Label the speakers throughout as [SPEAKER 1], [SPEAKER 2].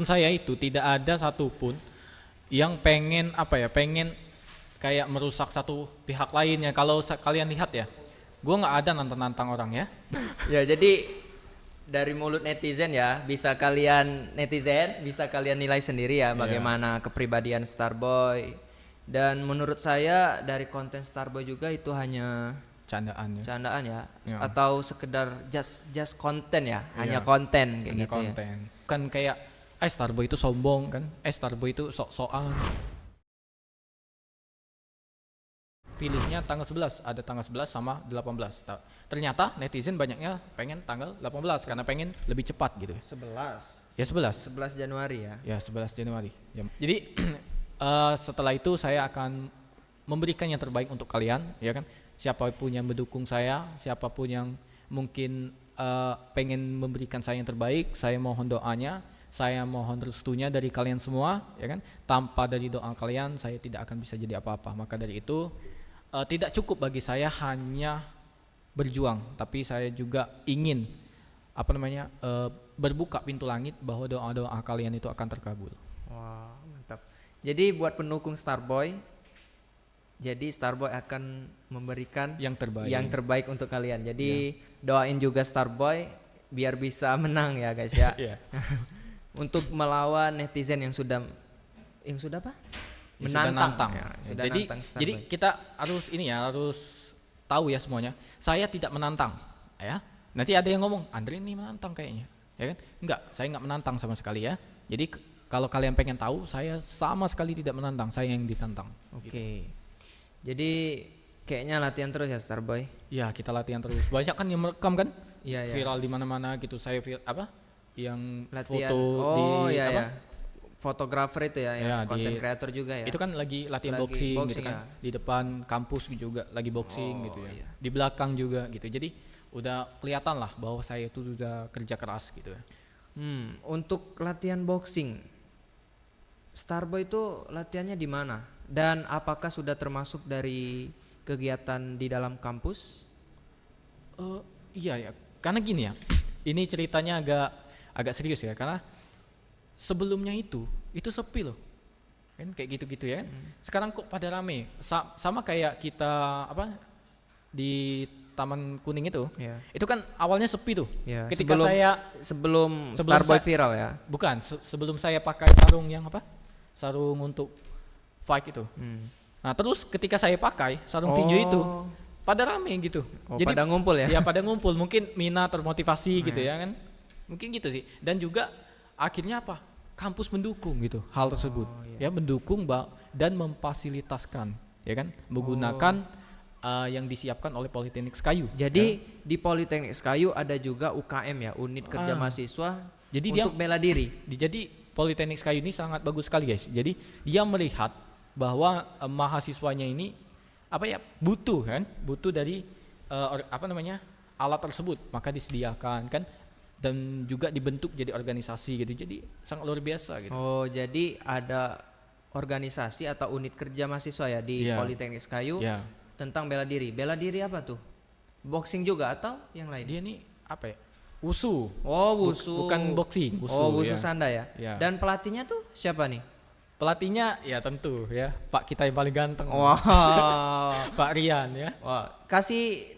[SPEAKER 1] Saya itu tidak ada satupun yang pengen pengen kayak merusak satu pihak lainnya. Kalau kalian lihat ya, gue nggak ada nantang-nantang orang ya.
[SPEAKER 2] Ya, jadi dari mulut netizen ya, bisa kalian nilai sendiri ya
[SPEAKER 1] Iya.
[SPEAKER 2] bagaimana kepribadian Starboy. Dan menurut saya dari konten Starboy juga itu hanya
[SPEAKER 1] Candaan ya.
[SPEAKER 2] candaan ya,
[SPEAKER 1] Ya.
[SPEAKER 2] atau sekedar just konten ya, hanya
[SPEAKER 1] Iya.
[SPEAKER 2] konten kayak
[SPEAKER 1] Hanya
[SPEAKER 2] gitu ya.
[SPEAKER 1] konten. Kan kayak Starboy itu sombong kan, Starboy itu sok-sokan. Pilihnya tanggal 11, ada tanggal 11 sama 18. Ternyata netizen banyaknya pengen tanggal 18 karena pengen lebih cepat gitu.
[SPEAKER 2] 11.
[SPEAKER 1] Ya 11.
[SPEAKER 2] 11 Januari ya.
[SPEAKER 1] Ya 11 Januari. Ya. Jadi setelah itu saya akan memberikan yang terbaik untuk kalian, ya kan? Siapapun yang mendukung saya, siapapun yang mungkin pengen memberikan saya yang terbaik, saya mohon doanya, saya mohon restunya dari kalian semua, ya kan? Tanpa dari doa kalian, saya tidak akan bisa jadi apa-apa. Maka dari itu tidak cukup bagi saya hanya berjuang, tapi saya juga ingin berbuka pintu langit bahwa doa-doa kalian itu akan terkabul.
[SPEAKER 2] Wah, mantap. Jadi buat pendukung Starboy, jadi Starboy akan memberikan
[SPEAKER 1] Yang terbaik.
[SPEAKER 2] untuk kalian. Jadi doain juga Starboy biar bisa menang ya guys ya.
[SPEAKER 1] Iya.
[SPEAKER 2] Untuk melawan netizen yang sudah apa?
[SPEAKER 1] Ya, sudah nantang.
[SPEAKER 2] Ya, sudah
[SPEAKER 1] jadi
[SPEAKER 2] nantang Starboy.
[SPEAKER 1] jadi kita harus tahu ya semuanya. Saya tidak menantang, ya. Nanti ada yang ngomong, Andre ini menantang kayaknya, ya kan? Enggak, saya enggak menantang sama sekali ya. Jadi kalau kalian pengen tahu, saya sama sekali tidak menantang, saya yang ditantang.
[SPEAKER 2] Oke. Jadi kayaknya latihan terus ya Starboy.
[SPEAKER 1] Ya, kita latihan terus. Banyak kan yang merekam kan?
[SPEAKER 2] Iya, iya.
[SPEAKER 1] Viral di mana-mana gitu. Saya yang
[SPEAKER 2] Latihan.
[SPEAKER 1] foto
[SPEAKER 2] Oh,
[SPEAKER 1] di
[SPEAKER 2] iya,
[SPEAKER 1] apa?
[SPEAKER 2] ya. Fotografer itu ya,
[SPEAKER 1] Ya,
[SPEAKER 2] konten creator juga ya.
[SPEAKER 1] Itu kan lagi latihan
[SPEAKER 2] Lagi
[SPEAKER 1] boxing gitu
[SPEAKER 2] boxing
[SPEAKER 1] kan.
[SPEAKER 2] ya.
[SPEAKER 1] Di depan kampus juga lagi boxing
[SPEAKER 2] Oh,
[SPEAKER 1] gitu ya.
[SPEAKER 2] iya.
[SPEAKER 1] Di belakang juga gitu. Jadi udah kelihatan lah bahwa saya itu sudah kerja keras gitu ya.
[SPEAKER 2] Untuk latihan boxing, Starboy itu latihannya di mana? Dan apakah sudah termasuk dari kegiatan di dalam kampus?
[SPEAKER 1] Iya ya, karena gini ya. Ini ceritanya agak serius ya, karena sebelumnya itu sepi loh. Kan kayak gitu-gitu ya. Sekarang kok pada rame. Sama kayak kita di Taman Kuning itu.
[SPEAKER 2] Ya.
[SPEAKER 1] Itu kan awalnya sepi tuh.
[SPEAKER 2] Ya,
[SPEAKER 1] Ketika saya
[SPEAKER 2] sebelum
[SPEAKER 1] sebelum
[SPEAKER 2] Starboy
[SPEAKER 1] saya-
[SPEAKER 2] viral ya.
[SPEAKER 1] bukan sebelum saya pakai sarung yang sarung untuk fight itu. Nah terus ketika saya pakai sarung tinju itu pada rame gitu.
[SPEAKER 2] Oh, pada ngumpul ya?
[SPEAKER 1] Ya pada ngumpul, mungkin Mina termotivasi gitu
[SPEAKER 2] ya.
[SPEAKER 1] ya kan. Mungkin gitu sih. Dan juga akhirnya kampus mendukung gitu hal tersebut.
[SPEAKER 2] iya.
[SPEAKER 1] Ya mendukung dan memfasilitaskan, ya kan, menggunakan yang disiapkan oleh Politeknik Sekayu.
[SPEAKER 2] Jadi di Politeknik Sekayu ada juga UKM ya, unit kerja mahasiswa.
[SPEAKER 1] Jadi
[SPEAKER 2] untuk bela diri.
[SPEAKER 1] Jadi Politeknik Sekayu ini sangat bagus sekali guys. Jadi dia melihat bahwa mahasiswanya ini butuh dari alat tersebut, maka disediakan kan, dan juga dibentuk jadi organisasi gitu. Jadi sangat luar biasa gitu.
[SPEAKER 2] Oh, jadi ada organisasi atau unit kerja mahasiswa ya di
[SPEAKER 1] Iya.
[SPEAKER 2] Politeknik Sekayu
[SPEAKER 1] Ya,
[SPEAKER 2] tentang bela diri. Bela diri apa tuh? Boxing juga atau yang lain?
[SPEAKER 1] dia ini wusu.
[SPEAKER 2] Oh, wusu.
[SPEAKER 1] Bukan boxing, wusu.
[SPEAKER 2] Oh, wusu
[SPEAKER 1] ya.
[SPEAKER 2] sanda ya.
[SPEAKER 1] Ya.
[SPEAKER 2] Dan pelatihnya tuh siapa nih?
[SPEAKER 1] Pelatihnya ya tentu ya Pak kita yang paling ganteng.
[SPEAKER 2] Wah.
[SPEAKER 1] Pak Rian ya.
[SPEAKER 2] Wah, kasih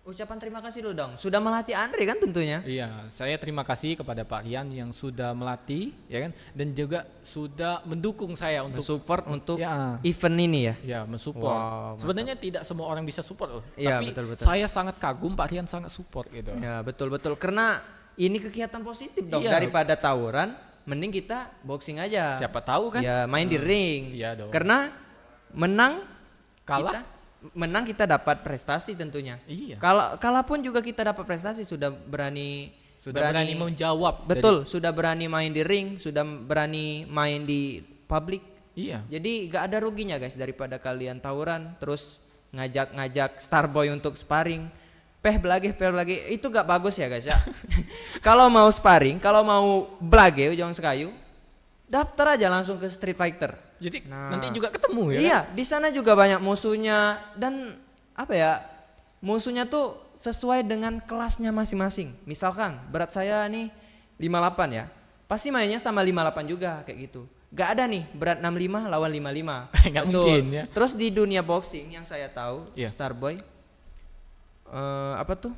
[SPEAKER 2] ucapan terima kasih dulu dong. Sudah melatih Andre kan tentunya.
[SPEAKER 1] Iya, saya terima kasih kepada Pak Rian yang sudah melatih, ya kan, dan juga sudah mendukung saya untuk
[SPEAKER 2] Support untuk
[SPEAKER 1] ya,
[SPEAKER 2] event ini ya.
[SPEAKER 1] ya mensupport.
[SPEAKER 2] Wow,
[SPEAKER 1] Sebenarnya tidak semua orang bisa support loh,
[SPEAKER 2] Iya,
[SPEAKER 1] tapi
[SPEAKER 2] betul.
[SPEAKER 1] saya sangat kagum Pak Rian sangat support gitu.
[SPEAKER 2] Ya, betul. Karena ini kegiatan positif dong,
[SPEAKER 1] Iya.
[SPEAKER 2] daripada tawuran, mending kita boxing aja.
[SPEAKER 1] Siapa tahu kan?
[SPEAKER 2] Ya, main di ring.
[SPEAKER 1] Iya dong.
[SPEAKER 2] Karena menang
[SPEAKER 1] Kalah?
[SPEAKER 2] kita dapat prestasi tentunya.
[SPEAKER 1] Iya.
[SPEAKER 2] Kalaupun juga kita dapat prestasi, sudah berani
[SPEAKER 1] menjawab.
[SPEAKER 2] Betul, sudah berani main di ring, sudah berani main di publik.
[SPEAKER 1] Iya.
[SPEAKER 2] Jadi gak ada ruginya guys, daripada kalian tawuran terus ngajak Starboy untuk sparring. Peh belage itu gak bagus ya guys ya. Kalau mau sparring, kalau mau belage ujung sekayu, daftar aja langsung ke Street Fighter.
[SPEAKER 1] Jadi nanti juga ketemu ya.
[SPEAKER 2] Iya, di sana juga banyak musuhnya dan musuhnya tuh sesuai dengan kelasnya masing-masing. Misalkan berat saya nih 58 ya. pasti mainnya sama 58 juga kayak gitu. Gak ada nih berat 65 lawan 55.
[SPEAKER 1] Nggak
[SPEAKER 2] Betul.
[SPEAKER 1] mungkin ya.
[SPEAKER 2] Terus di dunia boxing yang saya tahu,
[SPEAKER 1] Iya.
[SPEAKER 2] Starboy, apa tuh?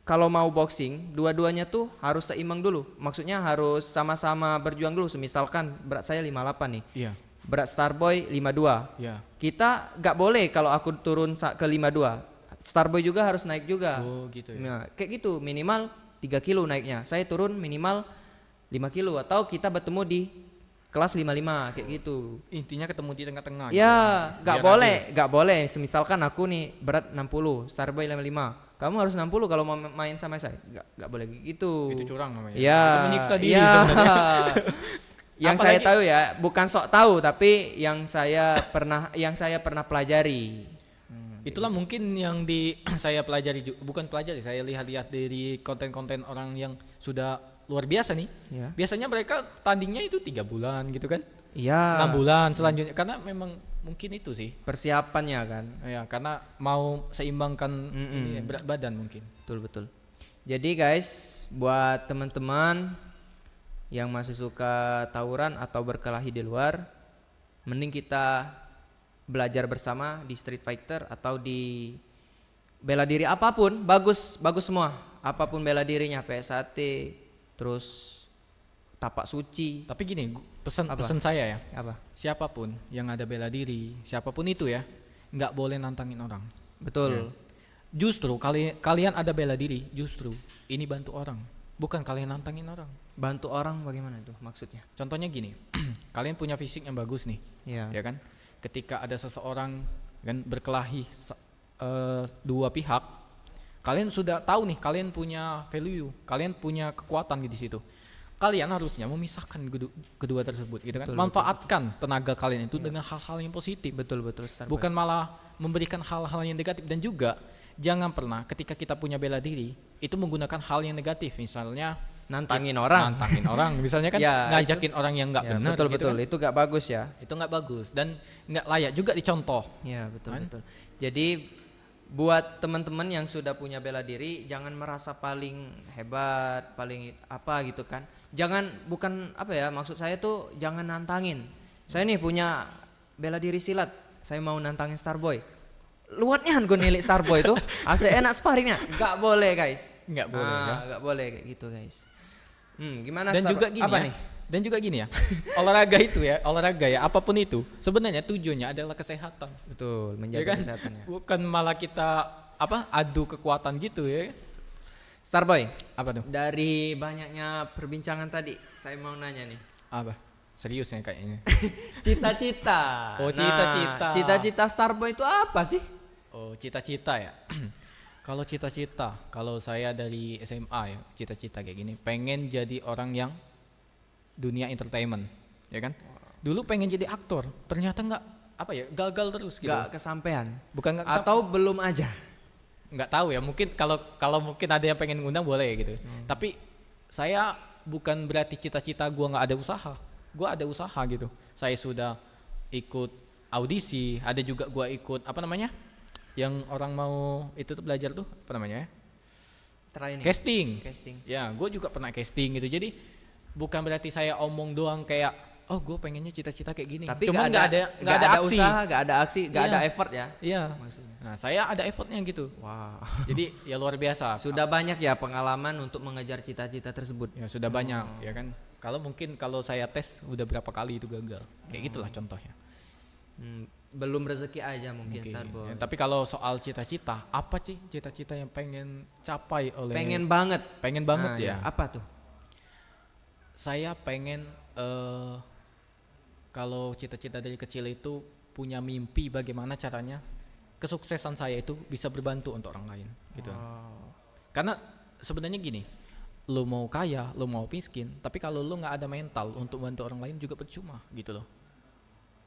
[SPEAKER 2] Kalau mau boxing, dua-duanya tuh harus seimbang dulu. Maksudnya harus sama-sama berjuang dulu. Misalkan berat saya 58 nih,
[SPEAKER 1] Iya.
[SPEAKER 2] berat Starboy 52.
[SPEAKER 1] Iya.
[SPEAKER 2] Kita gak boleh kalau aku turun ke 52, Starboy juga harus naik juga.
[SPEAKER 1] Oh gitu ya.
[SPEAKER 2] Nah, kayak gitu minimal 3 kilo naiknya. Saya turun minimal 5 kilo atau kita bertemu di kelas 55 kayak gitu.
[SPEAKER 1] Intinya ketemu di tengah-tengah.
[SPEAKER 2] Ya,
[SPEAKER 1] gitu.
[SPEAKER 2] gak
[SPEAKER 1] Biar
[SPEAKER 2] boleh,
[SPEAKER 1] adil.
[SPEAKER 2] gak boleh. Misalkan aku nih berat 60, Starboy 55. Kamu harus 60 kalau mau main sama saya. Gak boleh gitu.
[SPEAKER 1] Itu curang namanya.
[SPEAKER 2] Ya,
[SPEAKER 1] Itu menyiksa diri
[SPEAKER 2] ya.
[SPEAKER 1] sebenarnya.
[SPEAKER 2] Yang saya
[SPEAKER 1] Apalagi-
[SPEAKER 2] tahu ya, bukan sok tahu tapi yang saya pernah pelajari.
[SPEAKER 1] Itulah mungkin yang saya pelajari bukan pelajari, saya lihat-lihat dari konten-konten orang yang sudah luar biasa nih.
[SPEAKER 2] Ya.
[SPEAKER 1] Biasanya mereka tandingnya itu 3 bulan gitu kan.
[SPEAKER 2] Iya.
[SPEAKER 1] 6 bulan selanjutnya karena memang mungkin itu sih.
[SPEAKER 2] Persiapannya kan.
[SPEAKER 1] Ya, karena mau seimbangkan ini, berat badan mungkin.
[SPEAKER 2] Betul. Jadi guys, buat teman-teman yang masih suka tawuran atau berkelahi di luar, mending kita belajar bersama di Street Fighter atau di bela diri apapun, bagus semua. Apapun bela dirinya, PSAT, terus tapak suci,
[SPEAKER 1] Tapi gini, pesan
[SPEAKER 2] Apa?
[SPEAKER 1] saya ya.
[SPEAKER 2] apa?
[SPEAKER 1] Siapapun yang ada bela diri, siapapun itu ya, nggak boleh nantangin orang.
[SPEAKER 2] Betul.
[SPEAKER 1] Justru kalian ada bela diri, justru ini bantu orang, bukan kalian nantangin orang.
[SPEAKER 2] Bantu orang bagaimana tuh maksudnya?
[SPEAKER 1] Contohnya gini, kalian punya fisik yang bagus nih,
[SPEAKER 2] Iya.
[SPEAKER 1] ya kan? Ketika ada seseorang kan berkelahi dua pihak, kalian sudah tahu nih, kalian punya value, kalian punya kekuatan di situ. Kalian harusnya memisahkan kedua tersebut, gitu kan?
[SPEAKER 2] Betul,
[SPEAKER 1] Manfaatkan tenaga kalian itu dengan hal-hal yang positif.
[SPEAKER 2] Betul Starboy.
[SPEAKER 1] Bukan malah memberikan hal-hal yang negatif. Dan juga jangan pernah ketika kita punya bela diri itu menggunakan hal yang negatif, misalnya
[SPEAKER 2] nantangin orang.
[SPEAKER 1] misalnya kan
[SPEAKER 2] Ya,
[SPEAKER 1] ngajakin orang yang nggak
[SPEAKER 2] Ya,
[SPEAKER 1] benar
[SPEAKER 2] betul
[SPEAKER 1] gitu kan.
[SPEAKER 2] itu gak bagus ya.
[SPEAKER 1] Itu nggak bagus dan nggak layak juga dicontoh.
[SPEAKER 2] Ya betul
[SPEAKER 1] Kan?
[SPEAKER 2] betul. Jadi buat teman-teman yang sudah punya bela diri, jangan merasa paling hebat, paling apa gitu kan. Bukan apa ya, maksud saya tuh jangan nantangin. Saya nih punya bela diri silat, saya mau nantangin Starboy. Luatnya gue nilik Starboy tuh, asik enak sparringnya. Gak boleh guys.
[SPEAKER 1] Nggak boleh, ya.
[SPEAKER 2] Gak boleh kayak gitu guys. Gimana
[SPEAKER 1] Dan juga gini
[SPEAKER 2] apa
[SPEAKER 1] ya.
[SPEAKER 2] nih?
[SPEAKER 1] Dan juga gini ya. olahraga ya apapun itu sebenarnya tujuannya adalah kesehatan.
[SPEAKER 2] Betul,
[SPEAKER 1] Ya
[SPEAKER 2] menjaga
[SPEAKER 1] kan?
[SPEAKER 2] kesehatannya.
[SPEAKER 1] Bukan malah kita adu kekuatan gitu ya.
[SPEAKER 2] Starboy,
[SPEAKER 1] Apa tuh?
[SPEAKER 2] dari banyaknya perbincangan tadi, saya mau nanya nih.
[SPEAKER 1] Apa? Serius ya kayaknya.
[SPEAKER 2] Cita-cita.
[SPEAKER 1] Oh, cita-cita.
[SPEAKER 2] Cita-cita Starboy itu apa sih?
[SPEAKER 1] Oh, cita-cita ya. Kalau cita-cita, kalau saya dari SMA ya, cita-cita kayak gini, pengen jadi orang yang dunia entertainment, ya kan? Dulu pengen jadi aktor, ternyata gagal terus gitu.
[SPEAKER 2] Gak kesampaian.
[SPEAKER 1] Bukan nggak
[SPEAKER 2] Atau belum aja.
[SPEAKER 1] nggak tahu ya, mungkin kalau mungkin ada yang pengen ngundang boleh gitu. Tapi saya bukan berarti cita-cita gua nggak ada usaha. Gua ada usaha gitu. Saya sudah ikut audisi, ada juga gua ikut yang orang mau itu tuh belajar tuh apa namanya ya?
[SPEAKER 2] Training.
[SPEAKER 1] Casting. Ya, gue juga pernah casting gitu. Jadi bukan berarti saya omong doang kayak, oh gue pengennya cita-cita kayak gini.
[SPEAKER 2] Tapi
[SPEAKER 1] Cuman
[SPEAKER 2] nggak ada
[SPEAKER 1] aksi.
[SPEAKER 2] usaha, nggak ada aksi, nggak
[SPEAKER 1] Iya.
[SPEAKER 2] ada effort ya.
[SPEAKER 1] Iya.
[SPEAKER 2] Maksudnya.
[SPEAKER 1] Nah, saya ada effortnya gitu.
[SPEAKER 2] Wow.
[SPEAKER 1] Jadi ya luar biasa.
[SPEAKER 2] Sudah banyak ya pengalaman untuk mengejar cita-cita tersebut.
[SPEAKER 1] Ya sudah banyak, ya kan. Kalau saya tes udah berapa kali itu gagal. Kayak gitulah contohnya.
[SPEAKER 2] Belum rezeki aja mungkin
[SPEAKER 1] Oke.
[SPEAKER 2] Starboy.
[SPEAKER 1] Ya, tapi kalau soal cita-cita, apa sih cita-cita yang pengen capai oleh?
[SPEAKER 2] Pengen banget.
[SPEAKER 1] Pengen banget
[SPEAKER 2] Nah,
[SPEAKER 1] ya.
[SPEAKER 2] Apa tuh?
[SPEAKER 1] Saya pengen kalau cita-cita dari kecil itu punya mimpi bagaimana caranya kesuksesan saya itu bisa berbantu untuk orang lain gitu. Karena sebenarnya gini, lo mau kaya, lo mau miskin, tapi kalau lo nggak ada mental untuk bantu orang lain juga percuma gitu loh.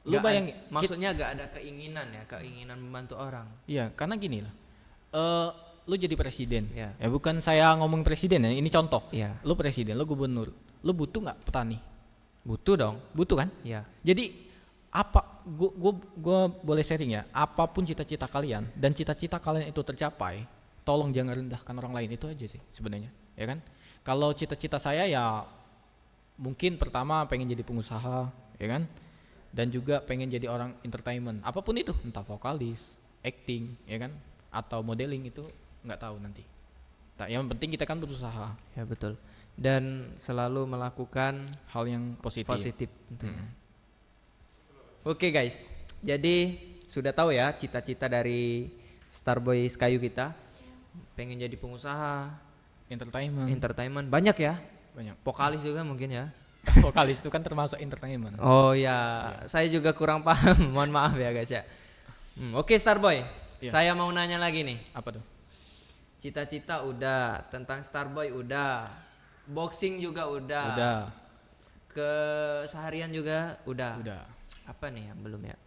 [SPEAKER 1] Lo bayangin,
[SPEAKER 2] maksudnya gak ada keinginan membantu orang.
[SPEAKER 1] iya, karena gini lah, lo jadi presiden,
[SPEAKER 2] Iya.
[SPEAKER 1] ya bukan saya ngomong presiden ya, ini contoh.
[SPEAKER 2] Iya.
[SPEAKER 1] Lo presiden, lo gubernur, lo butuh nggak petani?
[SPEAKER 2] Butuh dong.
[SPEAKER 1] Butuh kan?
[SPEAKER 2] Iya.
[SPEAKER 1] Jadi gua boleh sharing ya, apapun cita-cita kalian dan cita-cita kalian itu tercapai, tolong jangan rendahkan orang lain, itu aja sih sebenarnya, ya kan? Kalau cita-cita saya ya mungkin pertama pengen jadi pengusaha, ya kan? Dan juga pengen jadi orang entertainment. Apapun itu, entah vokalis, acting, ya kan? Atau modeling itu nggak tahu nanti. Yang penting kita kan berusaha.
[SPEAKER 2] Ya betul. Dan selalu melakukan
[SPEAKER 1] Hal yang positif.
[SPEAKER 2] tentunya. Oke guys, jadi sudah tahu ya cita-cita dari Starboy Sekayu kita. Pengen jadi pengusaha, entertainment, banyak ya.
[SPEAKER 1] Banyak.
[SPEAKER 2] Vokalis juga mungkin ya.
[SPEAKER 1] Vokalis itu kan termasuk entertainment.
[SPEAKER 2] Oh ya, saya juga kurang paham. Mohon maaf ya guys ya. Oke Starboy, saya mau nanya lagi nih.
[SPEAKER 1] Apa tuh?
[SPEAKER 2] Cita-cita udah, tentang Starboy udah, boxing juga udah. Keseharian juga udah. Apa nih yang belum ya?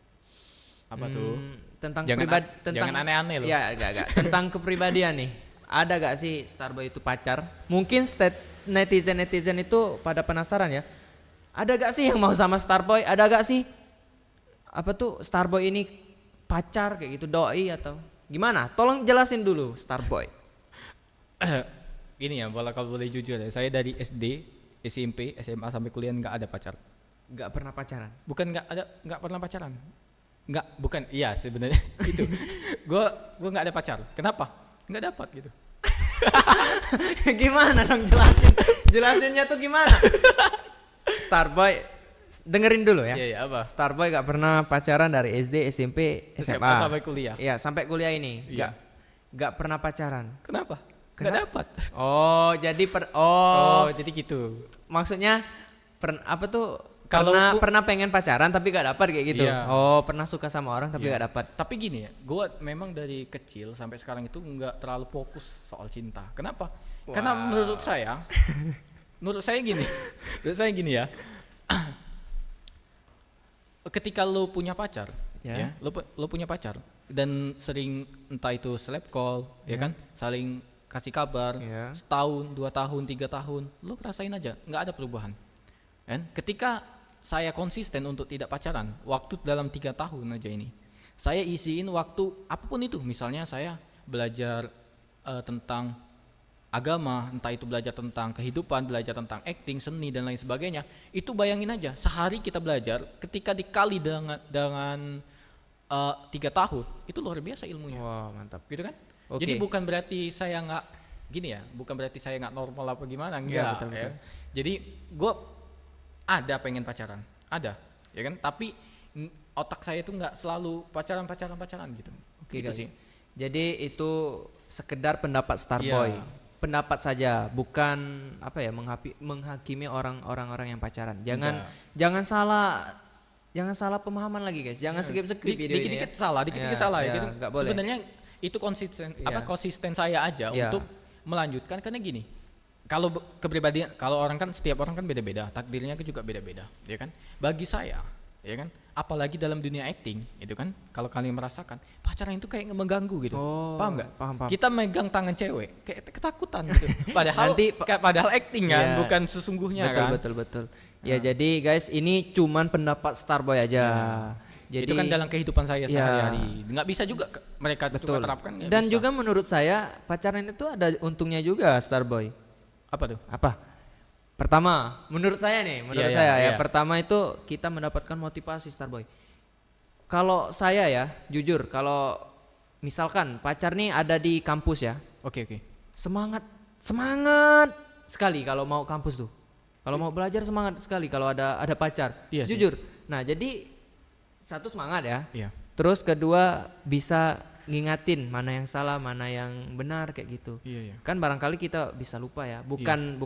[SPEAKER 1] Apa tuh?
[SPEAKER 2] Tentang
[SPEAKER 1] Jangan aneh-aneh loh.
[SPEAKER 2] Ya, agak. Tentang kepribadian nih. Ada gak sih Starboy itu pacar? Mungkin netizen itu pada penasaran ya. Ada gak sih yang mau sama Starboy? Ada gak sih Starboy ini pacar kayak gitu, doi atau gimana? Tolong jelasin dulu Starboy.
[SPEAKER 1] Gini ya, kalau boleh jujur ya, saya dari SD, SMP, SMA sampai kuliah nggak ada pacar.
[SPEAKER 2] Nggak pernah pacaran?
[SPEAKER 1] Bukan nggak pernah pacaran. Bukan, iya sebenarnya itu. Gue nggak ada pacar. Kenapa? Nggak dapat gitu.
[SPEAKER 2] Gimana dong jelasinnya tuh gimana? Starboy, dengerin dulu ya.
[SPEAKER 1] Iya, apa?
[SPEAKER 2] Starboy nggak pernah pacaran dari SD, SMP, SMA
[SPEAKER 1] sampai kuliah.
[SPEAKER 2] Iya, sampai kuliah ini.
[SPEAKER 1] Iya.
[SPEAKER 2] Nggak pernah pacaran.
[SPEAKER 1] Kenapa? Nggak dapat.
[SPEAKER 2] Oh, jadi
[SPEAKER 1] jadi gitu.
[SPEAKER 2] Maksudnya pernah pengen pacaran tapi gak dapat kayak gitu.
[SPEAKER 1] Iya.
[SPEAKER 2] Oh, pernah suka sama orang tapi gak dapat.
[SPEAKER 1] Tapi gini ya, gue memang dari kecil sampai sekarang itu nggak terlalu fokus soal cinta. Kenapa? Karena menurut saya gini ya. Ketika lo punya pacar, ya, lo punya pacar dan sering entah itu seleb call, ya kan, saling kasih kabar, setahun, 2 tahun, 3 tahun, lo rasain aja, nggak ada perubahan. Kan? Ketika saya konsisten untuk tidak pacaran, waktu dalam 3 tahun aja ini, saya isiin waktu apapun itu, misalnya saya belajar tentang agama, entah itu belajar tentang kehidupan, belajar tentang acting, seni dan lain sebagainya. Itu bayangin aja, sehari kita belajar, ketika dikali dengan 3 tahun, itu luar biasa ilmunya.
[SPEAKER 2] Wah, mantap.
[SPEAKER 1] Gitu kan?
[SPEAKER 2] Okay.
[SPEAKER 1] Jadi bukan berarti saya nggak gini ya, bukan berarti saya nggak normal apa gimana, enggak.
[SPEAKER 2] Betul.
[SPEAKER 1] Ya. Jadi gue ada pengen pacaran, ada, ya kan? Tapi otak saya itu nggak selalu pacaran gitu.
[SPEAKER 2] Oke,
[SPEAKER 1] gitu
[SPEAKER 2] guys.
[SPEAKER 1] sih.
[SPEAKER 2] Jadi itu sekedar pendapat Starboy.
[SPEAKER 1] Iya.
[SPEAKER 2] Pendapat saja, bukan menghakimi orang-orang yang pacaran. Jangan salah pemahaman lagi guys. Jangan skip video ini.
[SPEAKER 1] Dikit-dikit salah ya. Gitu.
[SPEAKER 2] Nggak boleh.
[SPEAKER 1] Sebenarnya itu konsisten saya aja untuk melanjutkan, karena gini. Kalau kepribadian, kalau setiap orang kan beda-beda, takdirnya juga beda-beda, ya kan? Bagi saya, ya kan? Apalagi dalam dunia acting, itu kan, kalau kalian merasakan pacaran itu kayak mengganggu gitu. Paham nggak?
[SPEAKER 2] Paham.
[SPEAKER 1] Kita megang tangan cewek kayak ketakutan gitu. Padahal acting kan, bukan sesungguhnya kan.
[SPEAKER 2] Betul. Ya, jadi guys, ini cuman pendapat Starboy aja. Jadi
[SPEAKER 1] itu kan dalam kehidupan saya sehari-hari. Nggak bisa juga mereka terapkan.
[SPEAKER 2] Dan juga menurut saya pacaran itu ada untungnya juga, Starboy.
[SPEAKER 1] Apa tuh?
[SPEAKER 2] Pertama, menurut saya pertama itu kita mendapatkan motivasi, Starboy. Kalau saya ya, jujur, kalau misalkan pacar nih ada di kampus ya.
[SPEAKER 1] Oke.
[SPEAKER 2] Semangat sekali kalau mau kampus tuh. Kalau mau belajar semangat sekali kalau ada pacar.
[SPEAKER 1] Iya,
[SPEAKER 2] jujur. Nah, jadi satu semangat ya.
[SPEAKER 1] Iya.
[SPEAKER 2] Terus kedua bisa ngingatin mana yang salah, mana yang benar kayak gitu.
[SPEAKER 1] Iya.
[SPEAKER 2] Kan barangkali kita bisa lupa ya. Bukan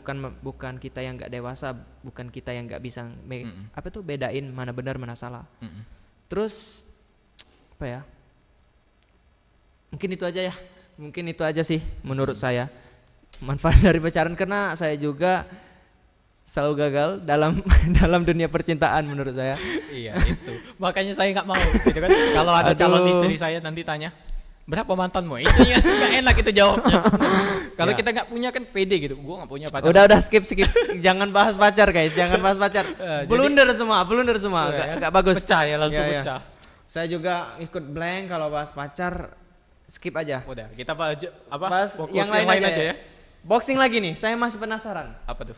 [SPEAKER 2] kita yang nggak dewasa, bukan kita yang nggak bisa bedain mana benar mana salah. Terus apa ya? Mungkin itu aja sih menurut saya manfaat dari pacaran, karena saya juga selalu gagal dalam dunia percintaan menurut saya.
[SPEAKER 1] Iya, itu. Makanya saya nggak mau gitu kan. Kalau ada calon istri saya nanti tanya, "Berapa mantanmu?" Itu ya nggak enak itu jawabnya. Kalau kita nggak punya kan pede gitu. Gua nggak punya pacar.
[SPEAKER 2] Udah skip. Jangan bahas pacar guys, jangan bahas pacar. Blunder semua. Nggak bagus.
[SPEAKER 1] Pecah ya, langsung pecah.
[SPEAKER 2] Saya juga ikut blank kalau bahas pacar. Skip aja.
[SPEAKER 1] Udah, kita bahas
[SPEAKER 2] yang lain aja ya. Boxing lagi nih, saya masih penasaran.
[SPEAKER 1] Apa tuh?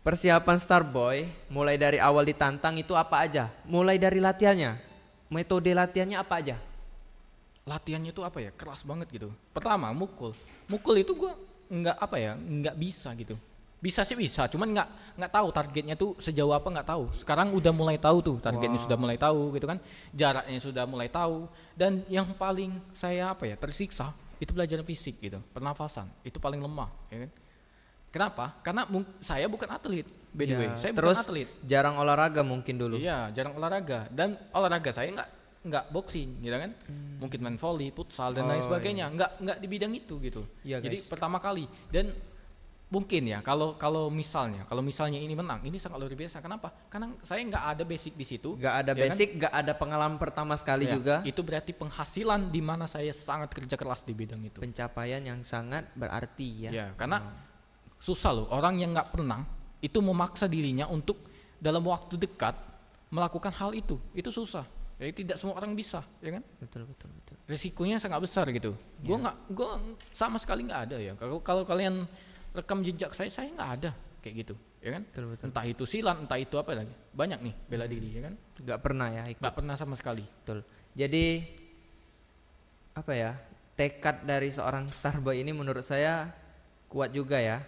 [SPEAKER 2] persiapan Starboy mulai dari awal ditantang itu apa aja? Mulai dari latihannya, metode latihannya apa aja?
[SPEAKER 1] Latihannya tuh apa ya, keras banget gitu. Pertama mukul itu gua nggak bisa gitu. Bisa sih bisa, cuman nggak tahu targetnya tuh sejauh apa, nggak tahu. Sekarang udah mulai tahu tuh targetnya, sudah mulai tahu gitu kan, jaraknya sudah mulai tahu. Dan yang paling saya tersiksa itu belajar fisik gitu, pernafasan itu paling lemah ya kan. Kenapa? Karena saya bukan atlet, by the way, saya
[SPEAKER 2] Terus
[SPEAKER 1] bukan atlet.
[SPEAKER 2] jarang olahraga mungkin dulu.
[SPEAKER 1] Iya, jarang olahraga, dan olahraga saya nggak boxing gitu kan. Mungkin main volley, futsal dan lain sebagainya. Nggak di bidang itu gitu.
[SPEAKER 2] Iya,
[SPEAKER 1] Jadi
[SPEAKER 2] guys.
[SPEAKER 1] pertama kali, dan mungkin ya kalau misalnya ini menang, ini sangat luar biasa. Kenapa? Karena saya nggak ada basic di situ.
[SPEAKER 2] Gak ada
[SPEAKER 1] ya kan?
[SPEAKER 2] basic, gak ada pengalaman pertama sekali
[SPEAKER 1] Ya,
[SPEAKER 2] juga.
[SPEAKER 1] Itu berarti penghasilan di mana saya sangat kerja keras di bidang itu.
[SPEAKER 2] Pencapaian yang sangat berarti ya.
[SPEAKER 1] Ya, karena susah loh orang yang nggak pernah itu memaksa dirinya untuk dalam waktu dekat melakukan hal itu. Itu susah. Jadi tidak semua orang bisa, ya kan?
[SPEAKER 2] Betul betul betul.
[SPEAKER 1] Risikonya sangat besar gitu. Gue sama sekali nggak ada ya. Kalau kalian rekam jejak saya nggak ada kayak gitu, ya kan?
[SPEAKER 2] Betul betul.
[SPEAKER 1] Entah itu silat, entah itu apa lagi. Banyak nih bela diri, ya kan?
[SPEAKER 2] Gak pernah ya ikut.
[SPEAKER 1] Nggak pernah sama sekali.
[SPEAKER 2] Betul. Jadi apa ya? Tekad dari seorang Starboy ini menurut saya kuat juga ya.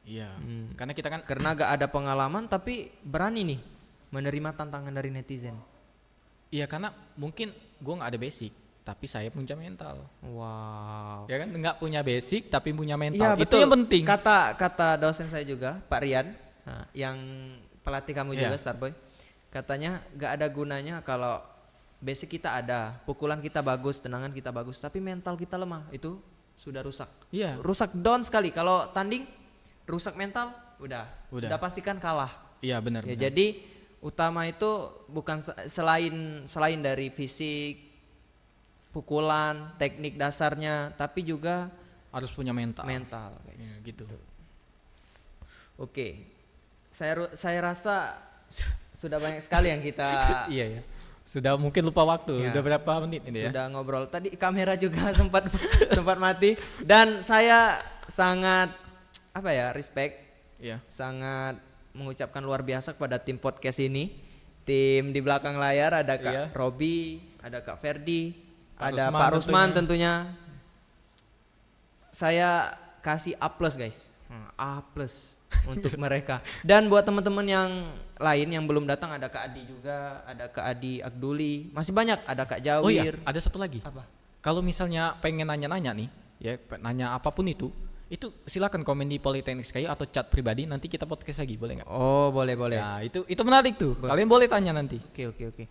[SPEAKER 1] Iya. Karena kita kan
[SPEAKER 2] Karena gak ada pengalaman tapi berani nih menerima tantangan dari netizen.
[SPEAKER 1] iya, karena mungkin gue nggak ada basic, tapi saya punya mental.
[SPEAKER 2] Wow.
[SPEAKER 1] Ya kan, nggak punya basic tapi punya mental.
[SPEAKER 2] Iya,
[SPEAKER 1] Itu
[SPEAKER 2] betul.
[SPEAKER 1] yang penting.
[SPEAKER 2] Kata dosen saya juga, Pak Rian, yang pelatih kamu juga
[SPEAKER 1] Iya.
[SPEAKER 2] Starboy. Katanya gak ada gunanya kalau basic kita ada, pukulan kita bagus, tendangan kita bagus, tapi mental kita lemah, itu sudah rusak.
[SPEAKER 1] Iya.
[SPEAKER 2] Rusak down sekali. Kalau tanding rusak mental, udah pastikan kalah.
[SPEAKER 1] Iya, benar.
[SPEAKER 2] Ya,
[SPEAKER 1] benar.
[SPEAKER 2] jadi utama itu bukan selain dari fisik, pukulan, teknik dasarnya, tapi juga
[SPEAKER 1] harus punya mental.
[SPEAKER 2] mental, guys.
[SPEAKER 1] Ya, gitu.
[SPEAKER 2] Oke. Saya rasa sudah banyak sekali yang kita
[SPEAKER 1] Iya ya. Sudah mungkin lupa waktu.
[SPEAKER 2] Ya.
[SPEAKER 1] Udah berapa menit ini ya?
[SPEAKER 2] sudah ngobrol. Tadi kamera juga sempat mati dan saya sangat respect,
[SPEAKER 1] Iya.
[SPEAKER 2] sangat mengucapkan luar biasa kepada tim podcast ini. Tim di belakang layar ada Kak
[SPEAKER 1] Iya.
[SPEAKER 2] Robi, ada Kak Ferdi,
[SPEAKER 1] Pak
[SPEAKER 2] ada
[SPEAKER 1] Rusman
[SPEAKER 2] Pak Rusman
[SPEAKER 1] tentunya.
[SPEAKER 2] Saya kasih A+ guys. A+ untuk mereka. Dan buat teman-teman yang lain yang belum datang, ada Kak Adi juga, ada Kak Adi Agduli, masih banyak, ada Kak Jawir.
[SPEAKER 1] Oh iya, ada satu lagi.
[SPEAKER 2] Apa?
[SPEAKER 1] Kalau misalnya pengen nanya-nanya nih, ya nanya apapun itu silakan komen di Politeknik Sekayu atau chat pribadi, nanti kita podcast lagi, boleh nggak?
[SPEAKER 2] Oh, boleh.
[SPEAKER 1] Ya, itu menarik tuh. Kalian boleh tanya nanti.
[SPEAKER 2] Oke.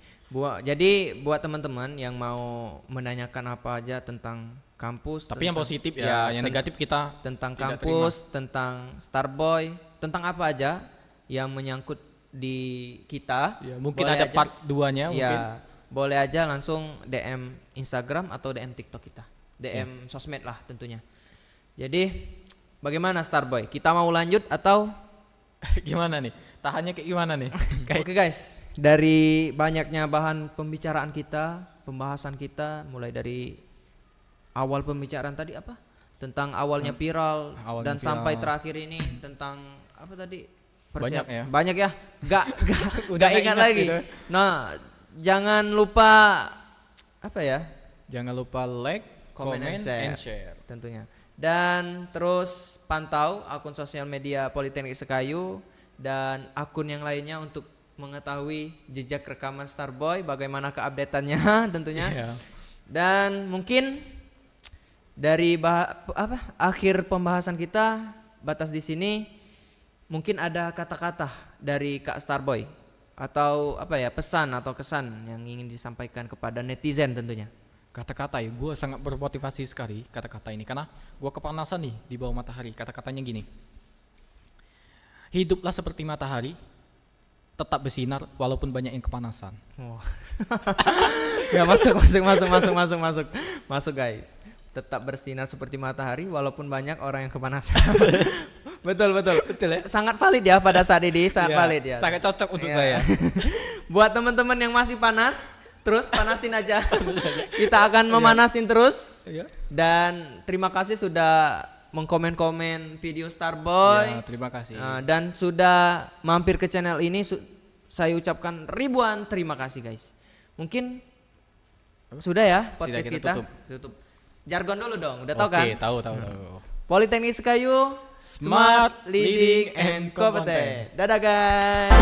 [SPEAKER 2] Jadi buat teman-teman yang mau menanyakan apa aja tentang kampus,
[SPEAKER 1] Tapi yang positif ya, yang negatif kita
[SPEAKER 2] tentang
[SPEAKER 1] tidak
[SPEAKER 2] kampus, tentang Starboy, tentang apa aja yang menyangkut di kita,
[SPEAKER 1] ya, mungkin
[SPEAKER 2] boleh
[SPEAKER 1] ada
[SPEAKER 2] aja.
[SPEAKER 1] part 2-nya mungkin.
[SPEAKER 2] Ya, boleh aja langsung DM Instagram atau DM TikTok kita, DM sosmed lah tentunya. Jadi bagaimana Starboy? Kita mau lanjut atau?
[SPEAKER 1] Gimana nih? Tahannya kayak gimana nih?
[SPEAKER 2] Oke guys, dari banyaknya bahan pembicaraan kita, pembahasan kita, mulai dari awal pembicaraan tadi apa? Tentang awalnya viral,
[SPEAKER 1] awalnya
[SPEAKER 2] dan
[SPEAKER 1] viral.
[SPEAKER 2] sampai terakhir ini tentang apa tadi?
[SPEAKER 1] Banyak ya.
[SPEAKER 2] Banyak ya. Gak
[SPEAKER 1] Udah nggak
[SPEAKER 2] ingat
[SPEAKER 1] ingat
[SPEAKER 2] lagi.
[SPEAKER 1] gitu.
[SPEAKER 2] Nah, jangan lupa apa ya?
[SPEAKER 1] Jangan lupa like,
[SPEAKER 2] Comment
[SPEAKER 1] comment,
[SPEAKER 2] and
[SPEAKER 1] and share.
[SPEAKER 2] Tentunya. Dan terus pantau akun sosial media Politeknik Sekayu dan akun yang lainnya untuk mengetahui jejak rekaman Starboy, bagaimana keupdateannya tentunya.
[SPEAKER 1] Iya.
[SPEAKER 2] Dan mungkin dari akhir pembahasan kita batas di sini, mungkin ada kata-kata dari Kak Starboy atau pesan atau kesan yang ingin disampaikan kepada netizen tentunya.
[SPEAKER 1] Kata-kata ya, gue sangat bermotivasi sekali kata-kata ini karena gue kepanasan nih di bawah matahari. Kata-katanya gini: hiduplah seperti matahari, tetap bersinar walaupun banyak yang kepanasan.
[SPEAKER 2] Oh. Ya, masuk guys. Tetap bersinar seperti matahari walaupun banyak orang yang kepanasan. Betul
[SPEAKER 1] ya?
[SPEAKER 2] Sangat valid ya pada saat ini, sangat
[SPEAKER 1] Ya,
[SPEAKER 2] valid ya.
[SPEAKER 1] sangat cocok untuk
[SPEAKER 2] Ya.
[SPEAKER 1] saya.
[SPEAKER 2] Buat teman-teman yang masih panas, terus panasin aja. Kita akan memanasin terus.
[SPEAKER 1] Iya.
[SPEAKER 2] Dan terima kasih sudah mengkomen-komen video Starboy.
[SPEAKER 1] Ya, terima kasih.
[SPEAKER 2] Dan sudah mampir ke channel ini, saya ucapkan ribuan terima kasih guys. Mungkin sudah ya podcast
[SPEAKER 1] Sudah,
[SPEAKER 2] kita. Tutup. Jargon dulu dong, udah tahu kan?
[SPEAKER 1] Oke, tahu.
[SPEAKER 2] Politeknik Sekayu,
[SPEAKER 1] Smart,
[SPEAKER 2] leading,
[SPEAKER 1] leading, and
[SPEAKER 2] and competent.
[SPEAKER 1] competent.
[SPEAKER 2] Dadah guys.